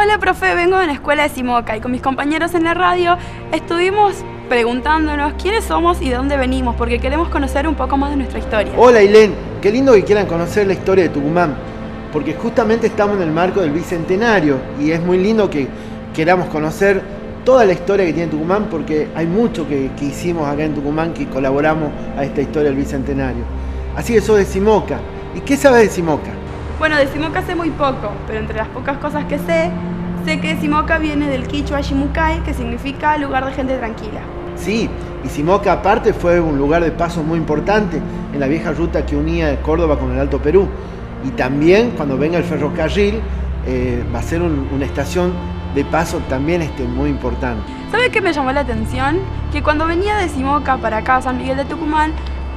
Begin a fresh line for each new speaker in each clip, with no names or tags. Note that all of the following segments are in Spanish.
Hola, profe, vengo de la escuela de Simoca y con mis compañeros en la radio estuvimos preguntándonos quiénes somos y de dónde venimos, porque queremos conocer un poco más de nuestra historia.
Hola, Ailén, qué lindo que quieran conocer la historia de Tucumán, porque justamente estamos en el marco del Bicentenario y es muy lindo que queramos conocer toda la historia que tiene Tucumán, porque hay mucho que hicimos acá en Tucumán, que colaboramos a esta historia del Bicentenario. Así que sos de Simoca. ¿Y qué sabes de Simoca?
Bueno, de Simoca sé muy poco, pero entre las pocas cosas que sé que Simoca viene del quichua Shimucay, que significa lugar de gente tranquila.
Sí, y Simoca aparte fue un lugar de paso muy importante en la vieja ruta que unía Córdoba con el Alto Perú. Y también cuando venga el ferrocarril va a ser una estación de paso también muy importante.
¿Sabe qué me llamó la atención? Que cuando venía de Simoca para acá a San Miguel de Tucumán,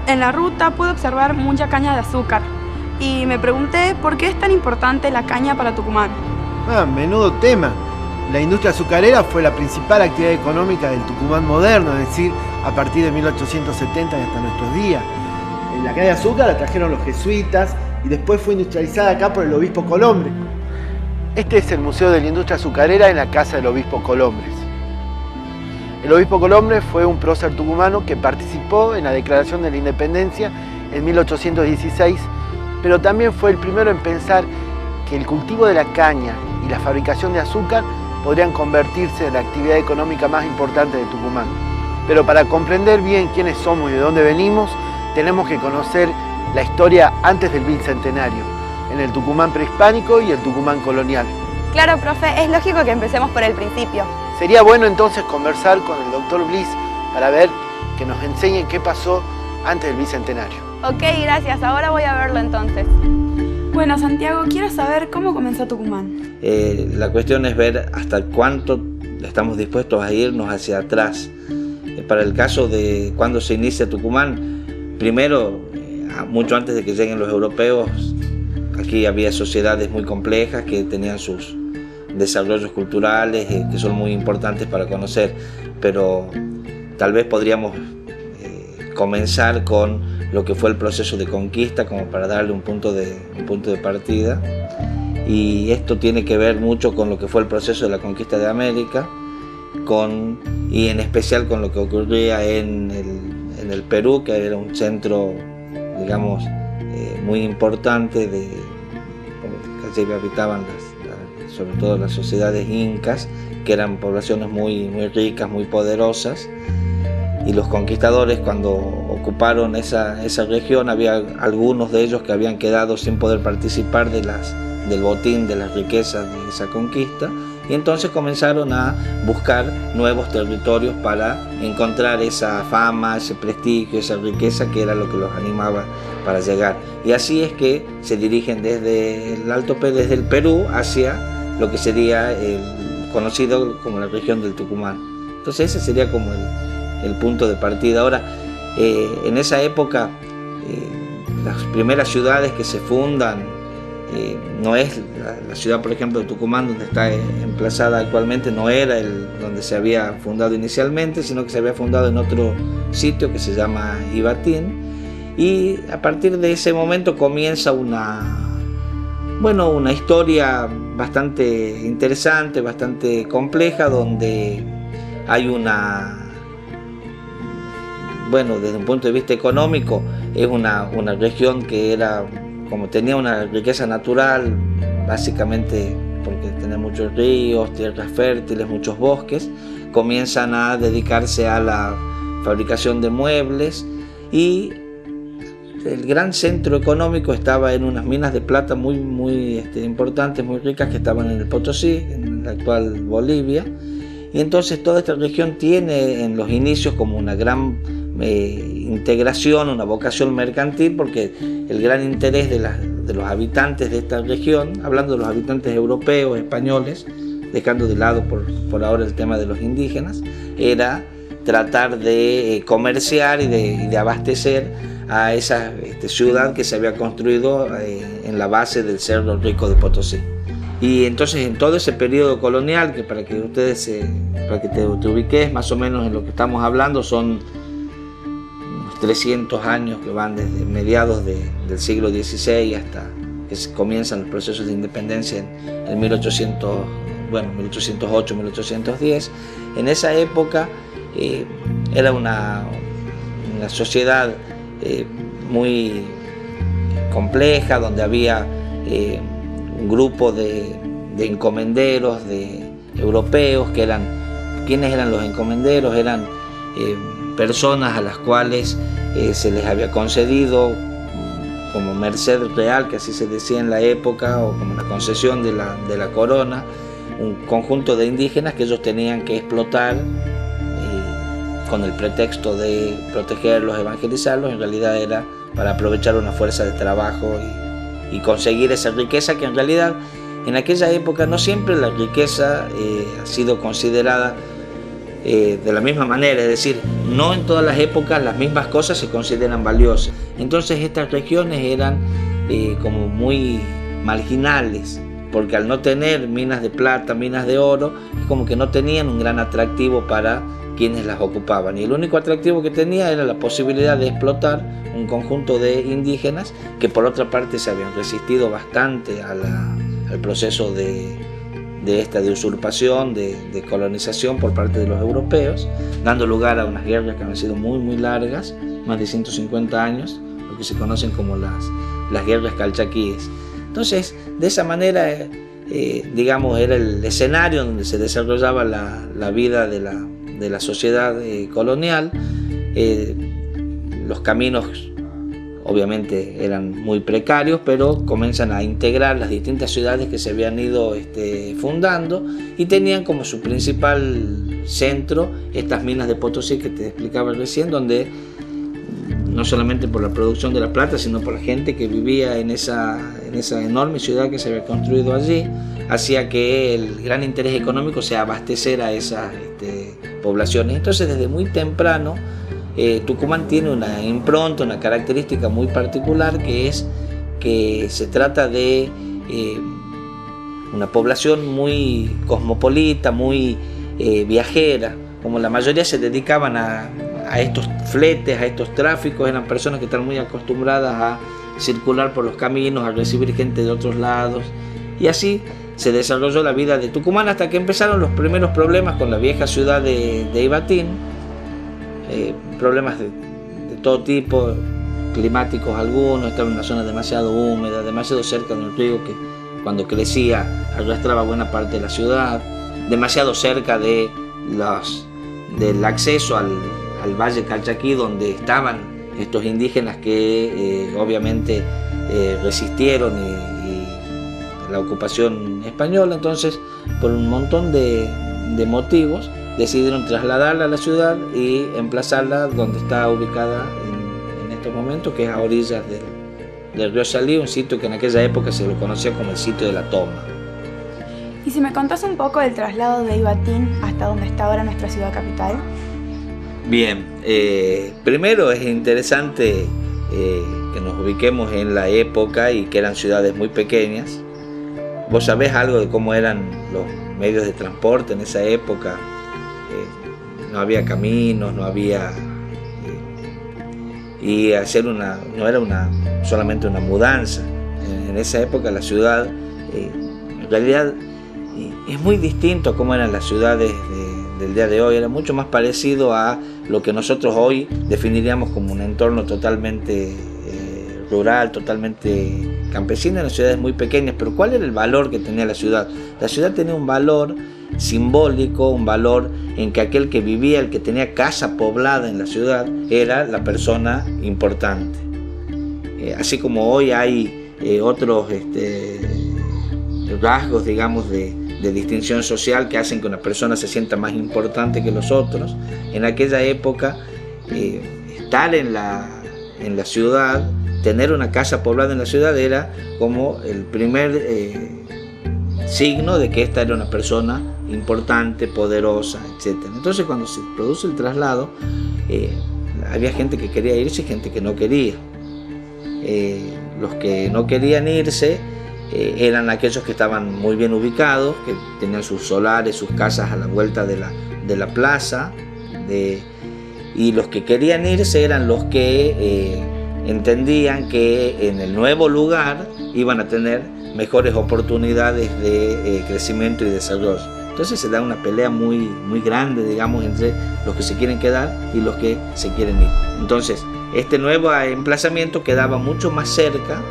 en la ruta pude observar mucha caña de azúcar. Y me pregunté por qué es tan importante la caña para Tucumán.
Menudo tema. La industria azucarera fue la principal actividad económica del Tucumán moderno, es decir, a partir de 1870 y hasta nuestros días. La caña de azúcar la trajeron los jesuitas y después fue industrializada acá por el obispo Colombres. Este es el Museo de la Industria Azucarera en la casa del obispo Colombres. El obispo Colombres fue un prócer tucumano que participó en la Declaración de la Independencia en 1816, pero también fue el primero en pensar que el cultivo de la caña y la fabricación de azúcar podrían convertirse en la actividad económica más importante de Tucumán. Pero para comprender bien quiénes somos y de dónde venimos, tenemos que conocer la historia antes del Bicentenario, en el Tucumán prehispánico y el Tucumán colonial.
Claro, profe, es lógico que empecemos por el principio.
Sería bueno entonces conversar con el doctor Bliss para ver que nos enseñe qué pasó antes del Bicentenario.
Ok, gracias. Ahora voy a verlo entonces. Bueno, Santiago, quiero saber cómo comenzó Tucumán.
La cuestión es ver hasta cuánto estamos dispuestos a irnos hacia atrás. Para el caso de cuando se inicia Tucumán, primero, mucho antes de que lleguen los europeos, aquí había sociedades muy complejas que tenían sus desarrollos culturales que son muy importantes para conocer, pero tal vez podríamos comenzar con lo que fue el proceso de conquista como para darle un punto de partida, y esto tiene que ver mucho con lo que fue el proceso de la conquista de América y en especial con lo que ocurría en el Perú, que era un centro, digamos, muy importante que allí habitaban sobre todo las sociedades incas, que eran poblaciones muy ricas, muy poderosas. Y los conquistadores, cuando ocuparon esa región, había algunos de ellos que habían quedado sin poder participar del botín, de las riquezas de esa conquista, y entonces comenzaron a buscar nuevos territorios para encontrar esa fama, ese prestigio, esa riqueza que era lo que los animaba para llegar. Y así es que se dirigen desde el Perú hacia lo que sería conocido como la región del Tucumán. Entonces ese sería como el punto de partida. Ahora, en esa época, las primeras ciudades que se fundan, no es la ciudad, por ejemplo, de Tucumán, donde está emplazada actualmente, no era donde se había fundado inicialmente, sino que se había fundado en otro sitio que se llama Ibatín, y a partir de ese momento comienza una historia bastante interesante, bastante compleja, donde hay desde un punto de vista económico, es una región que tenía una riqueza natural, básicamente porque tenía muchos ríos, tierras fértiles, muchos bosques. Comienzan a dedicarse a la fabricación de muebles, y el gran centro económico estaba en unas minas de plata muy importantes, muy ricas, que estaban en el Potosí, en la actual Bolivia. Y entonces toda esta región tiene en los inicios como una gran integración, una vocación mercantil, porque el gran interés de los habitantes de esta región, hablando de los habitantes europeos, españoles, dejando de lado por ahora el tema de los indígenas, era tratar de comerciar y de abastecer a esa ciudad que se había construido en la base del Cerro Rico de Potosí. Y entonces en todo ese periodo colonial, que para que te ubiques más o menos en lo que estamos hablando, son unos 300 años que van desde mediados del siglo XVI hasta que comienzan los procesos de independencia en 1808, 1810. En esa época era una sociedad muy compleja, donde había un grupo de encomenderos, de europeos, ¿quiénes eran los encomenderos? Eran personas a las cuales se les había concedido como merced real, que así se decía en la época, o como una concesión de la corona, un conjunto de indígenas que ellos tenían que explotar con el pretexto de protegerlos, evangelizarlos. En realidad era para aprovechar una fuerza de trabajo y conseguir esa riqueza, que en realidad en aquella época no siempre la riqueza ha sido considerada de la misma manera, es decir, no en todas las épocas las mismas cosas se consideran valiosas. Entonces estas regiones eran como muy marginales, porque al no tener minas de plata, minas de oro, es como que no tenían un gran atractivo para quienes las ocupaban, y el único atractivo que tenía era la posibilidad de explotar un conjunto de indígenas que por otra parte se habían resistido bastante al proceso de usurpación, de colonización por parte de los europeos, dando lugar a unas guerras que han sido muy largas, más de 150 años, lo que se conocen como las guerras calchaquíes. Entonces, de esa manera, digamos, era el escenario donde se desarrollaba la vida de la sociedad colonial. Los caminos obviamente eran muy precarios, pero comienzan a integrar las distintas ciudades que se habían ido fundando, y tenían como su principal centro estas minas de Potosí que te explicaba recién, donde no solamente por la producción de la plata, sino por la gente que vivía en esa enorme ciudad que se había construido allí, hacía que el gran interés económico sea abastecer a esas poblaciones. Entonces, desde muy temprano, Tucumán tiene una impronta, una característica muy particular, que es que se trata de una población muy cosmopolita, muy viajera. Como la mayoría se dedicaban a estos fletes, a estos tráficos, eran personas que están muy acostumbradas a circular por los caminos, a recibir gente de otros lados, y así se desarrolló la vida de Tucumán hasta que empezaron los primeros problemas con la vieja ciudad de Ibatín. Problemas de todo tipo, climáticos algunos, estaba en una zona demasiado húmeda, demasiado cerca de un río que cuando crecía arrastraba buena parte de la ciudad, demasiado cerca del acceso al Valle Calchaquí, donde estaban estos indígenas que obviamente resistieron y la ocupación española. Entonces, por un montón de motivos, decidieron trasladarla a la ciudad y emplazarla donde está ubicada en estos momentos, que es a orillas del río Salí, un sitio que en aquella época se lo conocía como el sitio de la Toma.
Y si me contás un poco del traslado de Ibatín hasta donde está ahora nuestra ciudad capital.
Bien, primero es interesante que nos ubiquemos en la época y que eran ciudades muy pequeñas. ¿Vos sabés algo de cómo eran los medios de transporte en esa época? No había caminos, no había... y hacer no era solamente una mudanza. En esa época la ciudad, en realidad, es muy distinto a cómo eran las ciudades del día de hoy. Era mucho más parecido a lo que nosotros hoy definiríamos como un entorno totalmente rural, totalmente campesino, en las ciudades muy pequeñas. Pero ¿cuál era el valor que tenía la ciudad? La ciudad tenía un valor simbólico, un valor en que aquel que vivía, el que tenía casa poblada en la ciudad, era la persona importante. Así como hoy hay otros rasgos, digamos, de distinción social que hacen que una persona se sienta más importante que los otros, en aquella época estar en la ciudad, tener una casa poblada en la ciudad, era como el primer signo de que esta era una persona importante, poderosa, etc. Entonces, cuando se produce el traslado, había gente que quería irse y gente que no quería. Los que no querían irse eran aquellos que estaban muy bien ubicados, que tenían sus solares, sus casas a la vuelta de la plaza, y los que querían irse eran los que entendían que en el nuevo lugar iban a tener mejores oportunidades de crecimiento y desarrollo. Entonces se da una pelea muy grande, digamos, entre los que se quieren quedar y los que se quieren ir. Entonces, este nuevo emplazamiento quedaba mucho más cerca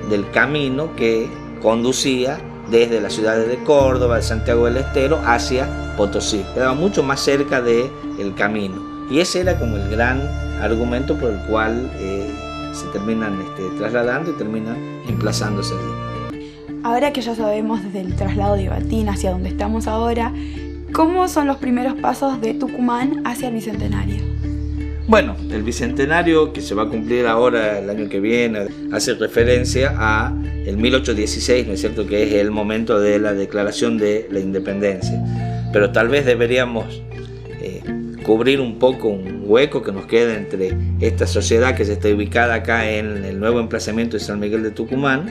del camino que conducía desde las ciudades de Córdoba, de Santiago del Estero, hacia Potosí. Quedaba mucho más cerca del camino. Y ese era como el gran argumento por el cual se terminan trasladando y terminan emplazándose allí.
Ahora que ya sabemos desde el traslado de Ibatín hacia donde estamos ahora, ¿cómo son los primeros pasos de Tucumán hacia el Bicentenario?
Bueno, el Bicentenario que se va a cumplir ahora el año que viene hace referencia a el 1816, ¿no es cierto?, que es el momento de la declaración de la independencia. Pero tal vez deberíamos cubrir un poco un hueco que nos queda entre esta sociedad que se está ubicada acá en el nuevo emplazamiento de San Miguel de Tucumán,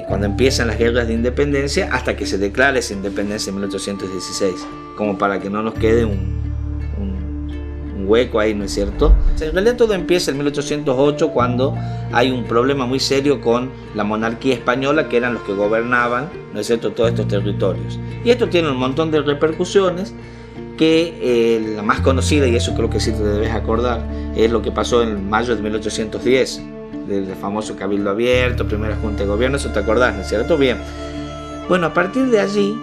cuando empiezan las guerras de independencia, hasta que se declara esa independencia en 1816, como para que no nos quede un hueco ahí, ¿no es cierto? En realidad todo empieza en 1808, cuando hay un problema muy serio con la monarquía española, que eran los que gobernaban, ¿no es cierto?, todos estos territorios. Y esto tiene un montón de repercusiones, que la más conocida, y eso creo que sí te debes acordar, es lo que pasó en mayo de 1810, del famoso Cabildo Abierto, primera Junta de Gobierno. Eso te acordás, ¿no es cierto? Bien. Bueno, a partir de allí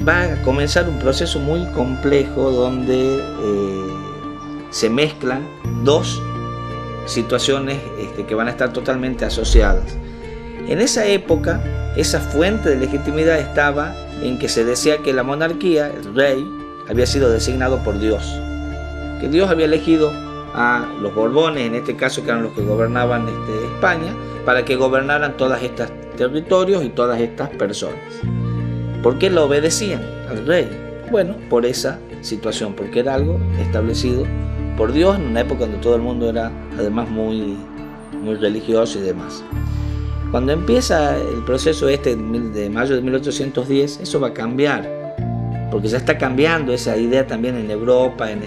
va a comenzar un proceso muy complejo donde se mezclan dos situaciones que van a estar totalmente asociadas. En esa época, esa fuente de legitimidad estaba en que se decía que la monarquía, el rey, había sido designado por Dios, que Dios había elegido a los Borbones, en este caso, que eran los que gobernaban España, para que gobernaran todos estos territorios y todas estas personas. ¿Por qué lo obedecían al rey? Bueno, por esa situación, porque era algo establecido por Dios en una época donde todo el mundo era además muy religioso y demás. Cuando empieza el proceso de mayo de 1810, eso va a cambiar, porque ya está cambiando esa idea también en Europa, en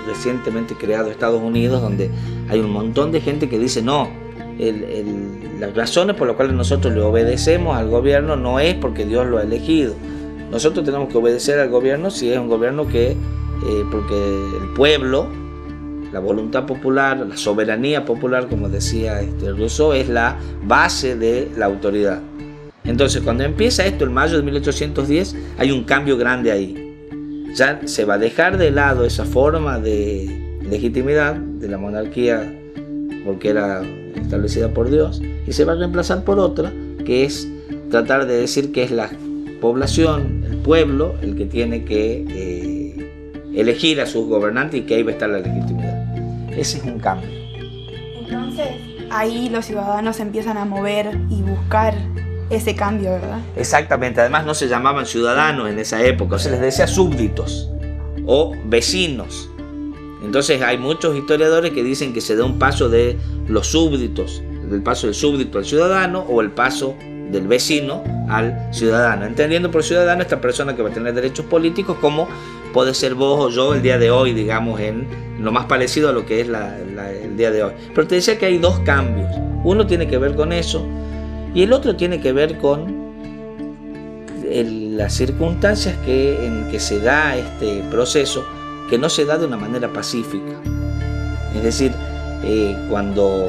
recientemente creado Estados Unidos, donde hay un montón de gente que dice no, las razones por las cuales nosotros le obedecemos al gobierno no es porque Dios lo ha elegido. Nosotros tenemos que obedecer al gobierno si es un gobierno que, porque el pueblo, la voluntad popular, la soberanía popular, como decía Rousseau, es la base de la autoridad. Entonces, cuando empieza esto en mayo de 1810, hay un cambio grande ahí. Ya se va a dejar de lado esa forma de legitimidad de la monarquía, porque era establecida por Dios, y se va a reemplazar por otra, que es tratar de decir que es la población, el pueblo, el que tiene que elegir a sus gobernantes, y que ahí va a estar la legitimidad. Ese es un cambio.
Entonces, ahí los ciudadanos empiezan a mover y buscar ese cambio, ¿verdad?
Exactamente. Además, no se llamaban ciudadanos en esa época, se les decía súbditos o vecinos. Entonces hay muchos historiadores que dicen que se da un paso de los súbditos, del paso del súbdito al ciudadano, o el paso del vecino al ciudadano, entendiendo por ciudadano esta persona que va a tener derechos políticos, como puede ser vos o yo el día de hoy, digamos, en lo más parecido a lo que es el día de hoy. Pero te decía que hay dos cambios. Uno tiene que ver con eso, y el otro tiene que ver con las circunstancias en que se da este proceso, que no se da de una manera pacífica. Es decir, cuando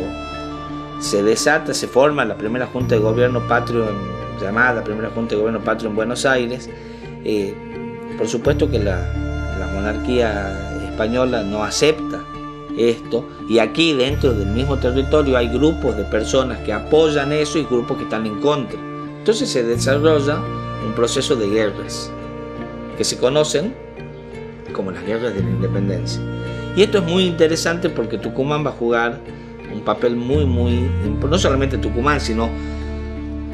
se desata, se forma la primera Junta de Gobierno Patrio, llamada Primera Junta de Gobierno Patrio en Buenos Aires, por supuesto que la monarquía española no acepta esto, y aquí dentro del mismo territorio hay grupos de personas que apoyan eso y grupos que están en contra. Entonces se desarrolla un proceso de guerras que se conocen como las guerras de la independencia. Y esto es muy interesante porque Tucumán va a jugar un papel muy no solamente Tucumán, sino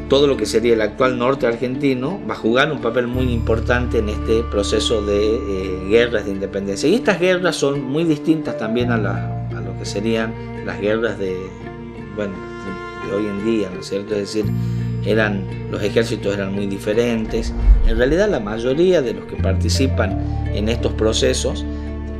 todo lo que sería el actual norte argentino va a jugar un papel muy importante en este proceso de guerras de independencia. Y estas guerras son muy distintas también a lo que serían las guerras de hoy en día, ¿no es cierto? Es decir, los ejércitos eran muy diferentes. En realidad la mayoría de los que participan en estos procesos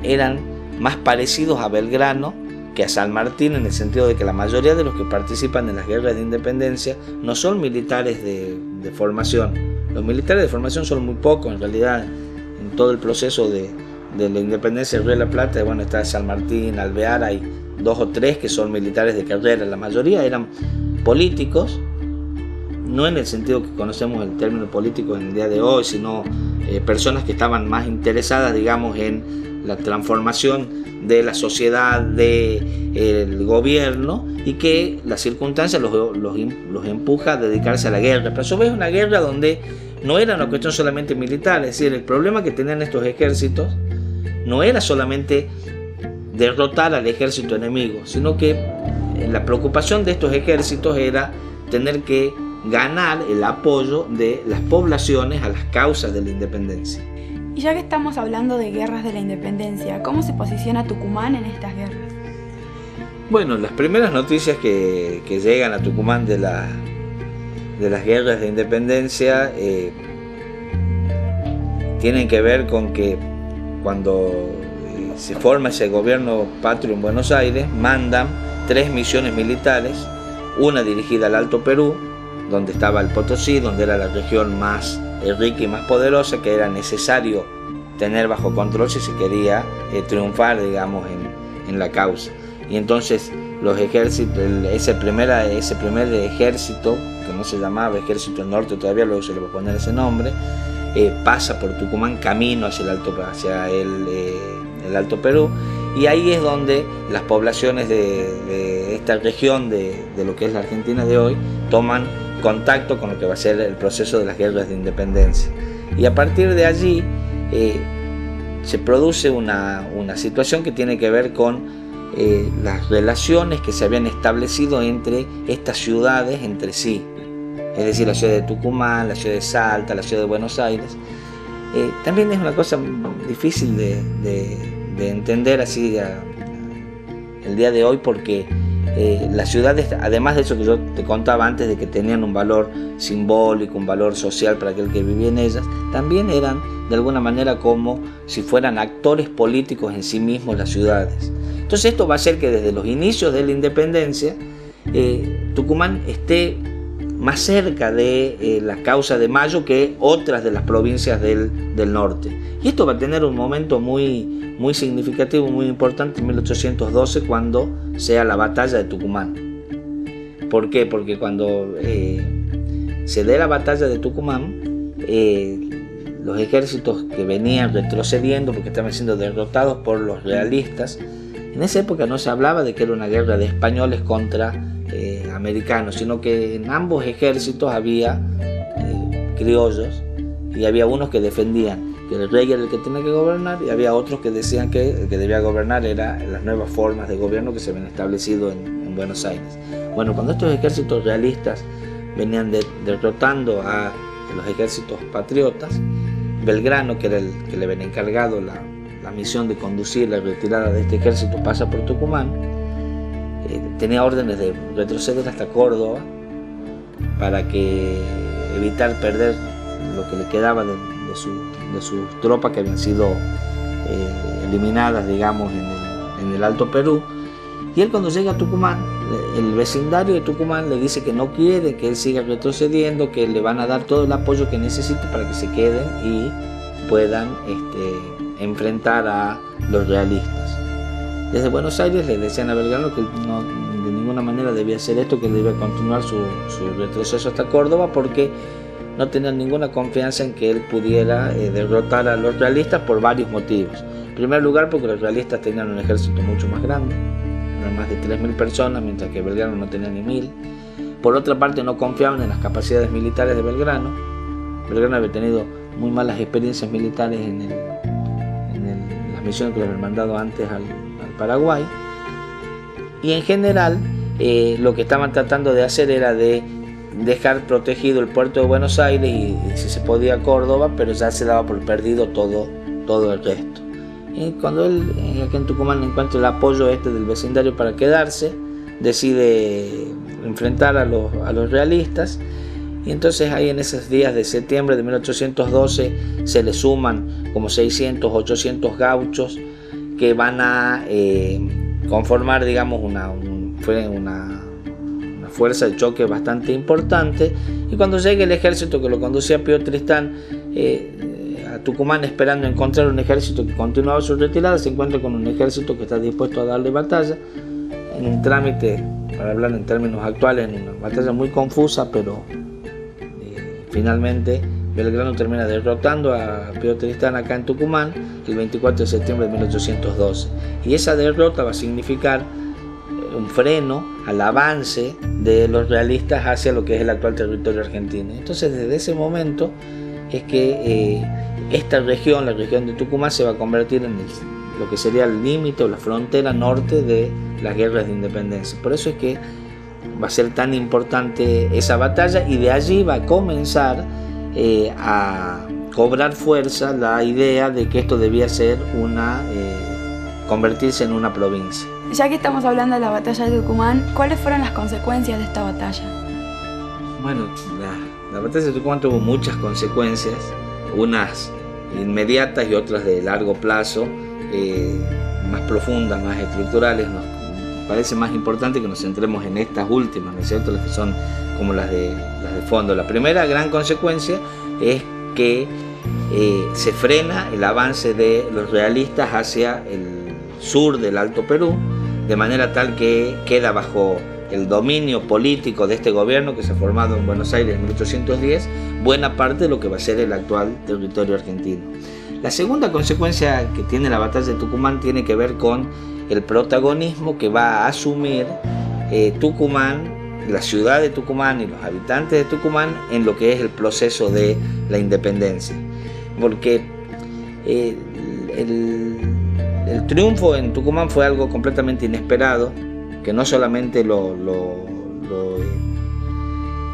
eran más parecidos a Belgrano que a San Martín, en el sentido de que la mayoría de los que participan en las guerras de independencia no son militares de formación. Los militares de formación son muy pocos en realidad en todo el proceso de la independencia del Río de la Plata. Bueno, está San Martín, Alvear, hay 2 o 3 que son militares de carrera. La mayoría eran políticos, no en el sentido que conocemos el término político en el día de hoy, sino personas que estaban más interesadas, digamos, en la transformación de la sociedad, del gobierno, y que las circunstancias los empuja a dedicarse a la guerra. Pero a su vez una guerra donde no era una cuestión solamente militar, es decir, el problema que tenían estos ejércitos no era solamente derrotar al ejército enemigo, sino que la preocupación de estos ejércitos era tener que ganar el apoyo de las poblaciones a las causas de la independencia.
Y ya que estamos hablando de guerras de la independencia, ¿cómo se posiciona Tucumán en estas guerras?
Bueno, las primeras noticias que llegan a Tucumán de las guerras de independencia tienen que ver con que cuando se forma ese gobierno patrio en Buenos Aires, mandan 3 misiones militares, una dirigida al Alto Perú, donde estaba el Potosí, donde era la región más rica y más poderosa, que era necesario tener bajo control si se quería triunfar, digamos, en la causa. Y entonces los ejércitos, ese primer ejército, que no se llamaba Ejército del Norte todavía, luego se le va a poner ese nombre, pasa por Tucumán camino hacia el Alto Perú, y ahí es donde las poblaciones de esta región de lo que es la Argentina de hoy toman contacto con lo que va a ser el proceso de las guerras de independencia. Y a partir de allí se produce una situación que tiene que ver con las relaciones que se habían establecido entre estas ciudades entre sí, es decir, la ciudad de Tucumán, la ciudad de Salta, la ciudad de Buenos Aires. También es una cosa difícil de entender así el día de hoy, porque las ciudades, además de eso que yo te contaba antes, de que tenían un valor simbólico, un valor social para aquel que vivía en ellas, también eran de alguna manera como si fueran actores políticos en sí mismos las ciudades. Entonces esto va a hacer que desde los inicios de la independencia Tucumán esté más cerca de la causa de Mayo que otras de las provincias del norte. Y esto va a tener un momento muy significativo, muy importante en 1812, cuando sea la batalla de Tucumán. ¿Por qué? Porque cuando se dé la batalla de Tucumán, los ejércitos que venían retrocediendo porque estaban siendo derrotados por los realistas, en esa época no se hablaba de que era una guerra de españoles contra americanos, sino que en ambos ejércitos había criollos, y había unos que defendían que el rey era el que tenía que gobernar, y había otros que decían que el que debía gobernar eran las nuevas formas de gobierno que se habían establecido en Buenos Aires. Bueno, cuando estos ejércitos realistas venían derrotando a los ejércitos patriotas, Belgrano, que era el que le había encargado la misión de conducir la retirada de este ejército, pasa por Tucumán, tenía órdenes de retroceder hasta Córdoba para evitar perder lo que le quedaba de sus tropas que habían sido eliminadas, digamos, en el Alto Perú. Y él, cuando llega a Tucumán, el vecindario de Tucumán le dice que no quiere que él siga retrocediendo, que le van a dar todo el apoyo que necesite para que se queden y puedan enfrentar a los realistas. Desde Buenos Aires le decían a Belgrano que no, de ninguna manera debía hacer esto, que debía continuar su retroceso hasta Córdoba, porque no tenían ninguna confianza en que él pudiera derrotar a los realistas por varios motivos. En primer lugar, porque los realistas tenían un ejército mucho más grande, eran más de 3.000 personas, mientras que Belgrano no tenía ni 1.000. Por otra parte, no confiaban en las capacidades militares de Belgrano. Belgrano había tenido muy malas experiencias militares en las misiones que le habían mandado antes al Paraguay. Y en general, lo que estaban tratando de hacer era de dejar protegido el puerto de Buenos Aires y si se podía Córdoba, pero ya se daba por perdido todo el resto. Y cuando él aquí en Tucumán encuentra el apoyo del vecindario para quedarse, decide enfrentar a los realistas. Y entonces ahí en esos días de septiembre de 1812 se le suman como 600, 800 gauchos que van a conformar, digamos, fue una fuerza de choque bastante importante. Y cuando llega el ejército que lo conducía Pío Tristán a Tucumán, esperando encontrar un ejército que continuaba su retirada, se encuentra con un ejército que está dispuesto a darle batalla en un trámite, para hablar en términos actuales, en una batalla muy confusa, pero finalmente Belgrano termina derrotando a Pío Tristán acá en Tucumán el 24 de septiembre de 1812. Y esa derrota va a significar un freno al avance de los realistas hacia lo que es el actual territorio argentino. Entonces, desde ese momento es que esta región, la región de Tucumán, se va a convertir en lo que sería el límite o la frontera norte de las guerras de independencia. Por eso es que va a ser tan importante esa batalla, y de allí va a comenzar a cobrar fuerza la idea de que esto debía ser convertirse en una provincia.
Ya que estamos hablando de la batalla de Tucumán, ¿cuáles fueron las consecuencias de esta batalla?
Bueno, la batalla de Tucumán tuvo muchas consecuencias, unas inmediatas y otras de largo plazo, más profundas, más estructurales. Nos parece más importante que nos centremos en estas últimas, ¿no es cierto?, las que son como las de fondo. La primera gran consecuencia es que se frena el avance de los realistas hacia el sur del Alto Perú, de manera tal que queda bajo el dominio político de este gobierno que se ha formado en Buenos Aires en 1810 buena parte de lo que va a ser el actual territorio argentino. La segunda consecuencia que tiene la batalla de Tucumán tiene que ver con el protagonismo que va a asumir Tucumán, la ciudad de Tucumán y los habitantes de Tucumán en lo que es el proceso de la independencia. Porque el triunfo en Tucumán fue algo completamente inesperado, que no solamente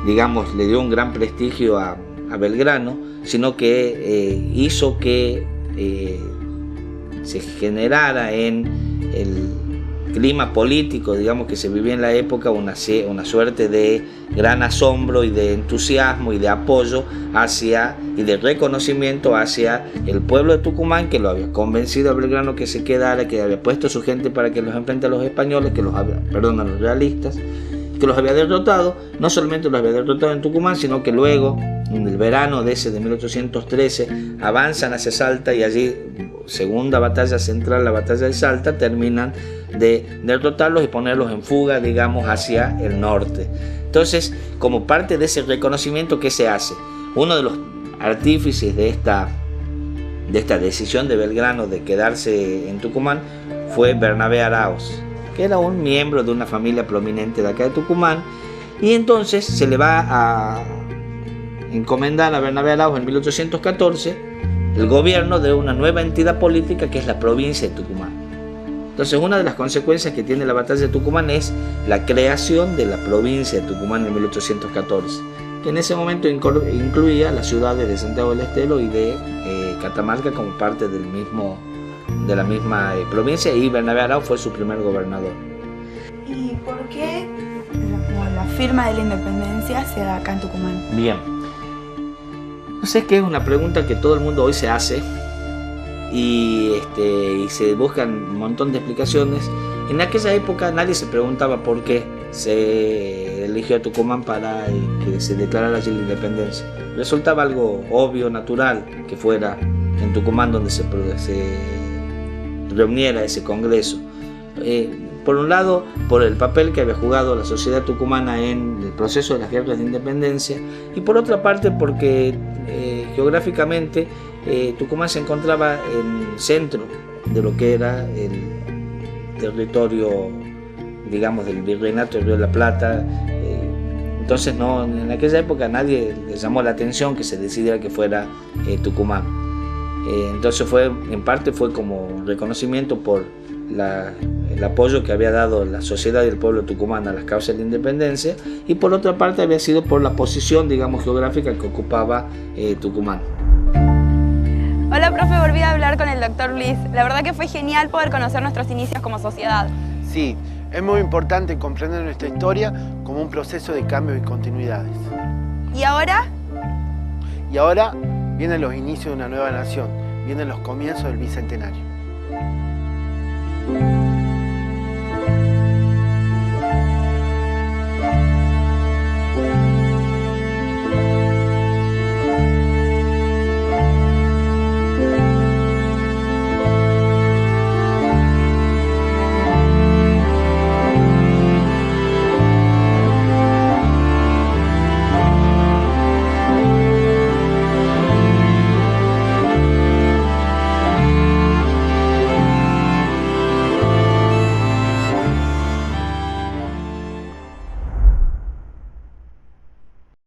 digamos, le dio un gran prestigio a Belgrano, sino que hizo que se generara en el clima político, digamos, que se vivía en la época, una suerte de gran asombro y de entusiasmo y de apoyo y de reconocimiento hacia el pueblo de Tucumán, que lo había convencido a Belgrano que se quedara, que había puesto su gente para que los enfrente a los españoles, a los realistas, que los había derrotado. No solamente los había derrotado en Tucumán, sino que luego, en el verano de 1813, avanzan hacia Salta, y allí, segunda batalla central, la batalla de Salta, terminan de derrotarlos y ponerlos en fuga, digamos, hacia el norte. Entonces, como parte de ese reconocimiento, ¿qué se hace? Uno de los artífices de esta decisión de Belgrano de quedarse en Tucumán fue Bernabé Araoz, que era un miembro de una familia prominente de acá de Tucumán, y entonces se le va a encomendar a Bernabé Araoz en 1814 el gobierno de una nueva entidad política que es la provincia de Tucumán. Entonces, una de las consecuencias que tiene la batalla de Tucumán es la creación de la provincia de Tucumán en 1814, que en ese momento incluía las ciudades de Santiago del Estero y de Catamarca como parte de la misma provincia, y Bernabé Araoz fue su primer gobernador.
¿Y por qué la firma de la independencia se da acá en Tucumán?
Bien, no sé, que es una pregunta que todo el mundo hoy se hace, y se buscan un montón de explicaciones. En aquella época nadie se preguntaba por qué se eligió a Tucumán para que se declarara allí la independencia. Resultaba algo obvio, natural, que fuera en Tucumán donde se reuniera ese congreso. Por un lado, por el papel que había jugado la sociedad tucumana en el proceso de las guerras de independencia, y por otra parte porque geográficamente Tucumán se encontraba en el centro de lo que era el territorio, digamos, del Virreinato del Río de la Plata. Entonces en aquella época nadie le llamó la atención que se decidiera que fuera Tucumán. Entonces en parte fue como reconocimiento por el apoyo que había dado la sociedad y el pueblo tucumano a las causas de la independencia, y por otra parte había sido por la posición, digamos, geográfica que ocupaba Tucumán.
Hola, profe, volví a hablar con el doctor Luis. La verdad que fue genial poder conocer nuestros inicios como sociedad.
Sí, es muy importante comprender nuestra historia como un proceso de cambio y continuidades.
¿Y ahora?
Y ahora vienen los inicios de una nueva nación, vienen los comienzos del bicentenario.